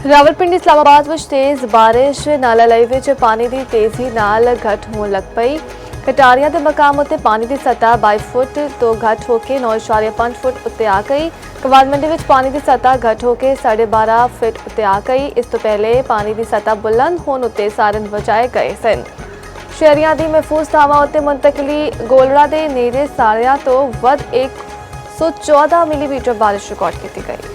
ਰਾਵਲਪਿੰਡੀ ਇਸਲਾਮਾਬਾਦ ਵਿੱਚ ਤੇਜ਼ ਬਾਰਿਸ਼ ਨਾਲਾ ਲਈ ਵਿੱਚ ਪਾਣੀ ਦੀ ਤੇਜ਼ੀ ਨਾਲ ਘਟ ਹੋਣ ਲੱਗ ਪਈ। ਕਟਾਰੀਆਂ ਦੇ ਮਕਾਮ ਉੱਤੇ ਪਾਣੀ ਦੀ ਸਤਹ 22 ਫੁੱਟ ਤੋਂ ਘਟ ਹੋ ਕੇ 9.5 ਫੁੱਟ ਉੱਤੇ ਆ ਗਈ। ਕਵਾਲ ਮੰਡੀ ਵਿੱਚ ਪਾਣੀ ਦੀ ਸਤਹ ਘਟ ਹੋ ਕੇ 12.5 ਫੁੱਟ ਉੱਤੇ ਆ ਗਈ। ਇਸ ਤੋਂ ਪਹਿਲੇ ਪਾਣੀ ਦੀ ਸਤਹ ਬੁਲੰਦ ਹੋਣ ਉੱਤੇ ਸਾਰਨ ਵਜਾਏ ਗਏ ਸਨ। ਸ਼ਹਿਰੀਆਂ ਦੀ ਮਹਿਫੂਜ਼ ਥਾਵਾਂ ਉੱਤੇ ਮੁੰਤਕਲੀ ਗੋਲੜਾ ਦੇ ਨੇੜੇ ਸਾਰਿਆਂ ਤੋਂ ਵੱਧ 114 ਮਿਲੀਮੀਟਰ ਬਾਰਿਸ਼ ਰਿਕਾਰਡ ਕੀਤੀ ਗਈ।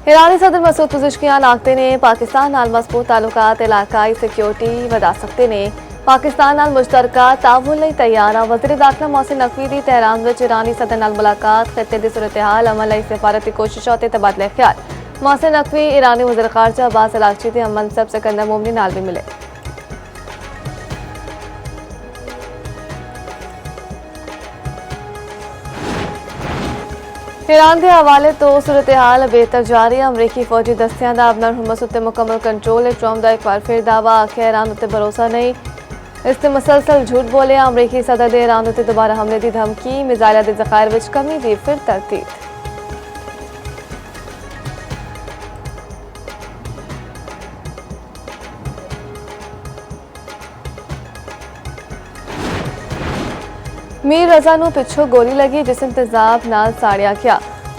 ईरानी सदर मसूद पज़िशकियान आखते ने पाकिस्तान नाल मजबूत ताल्लुकात इलाकाई सिक्योरिटी वधा सकते ने। पाकिस्तान नाल मुश्तरका ताउन लई तैयार आ। वज़ीर दाखिला मोहसिन नकवी दी तेहरान विच ईरानी सदर नाल मुलाकात, खित्ते दी सूरत हाल, अमल लई सिफारती कोशिशों ते तबादले ख्याल। मोहसिन नकवी ईरानी वज़ीर ख़ारजा अब्बास अराग़ची ते मनसब सिकंदर मोमनी नाल भी मिले। ईरान के हवाले तो सूरत हाल बेहतर जारी। अमरीकी फौजी दस्तियां दा अपना हुर्मस उत्ते मुकम्मल कंट्रोल। ट्रंप दा एक बार फिर दावा, आखिया ईरान उत्ते भरोसा नहीं, इस ते मुसलसल झूठ बोले। अमरीकी सदर दे ईरान उत्ते दोबारा हमले दी धमकी, मिसाइल दे ज़खायर विच कमी दी फिर तरतीब। मीर रजा नूं पिछों गोली लगी, जिसम तेजाब नाल साड़िया गया।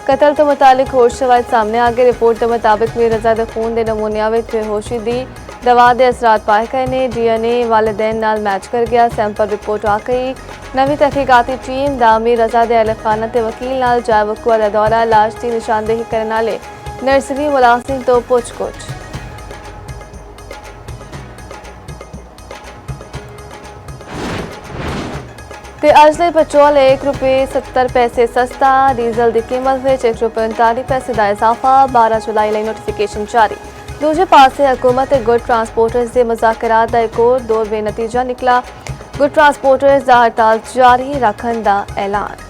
कतल तो मुतालिक होश शवायद सामने आ गए। रिपोर्ट के मुताबिक मीर रजा के खून के नमूनिया में बेहोशी दी दवा के असरात पाए गए ने। DNA वालिदैन नाल मैच कर गया। सैंपल रिपोर्ट आ गई। नवी तहकीकाती टीम दा मीर रजा के अहल खाना ते वकील नाल जाए वकूआ दा दौरा। लाश की निशानदेही करने वाले नर्सरी मुलाजिम तो पुछ-कुछ। ते अजले पेट्रोल ₹1.70 सस्ता। डीजल की कीमत में ₹1.39 का इजाफा। 12 जुलाई लई नोटिफिकेशन जारी। दूजे पासे हुकूमत गुड ट्रांसपोर्टर्स के मुज़ाकरात का एक और दौर बेनतीजा निकला। गुड ट्रांसपोर्टर्स का हड़ताल जारी रखने का ऐलान।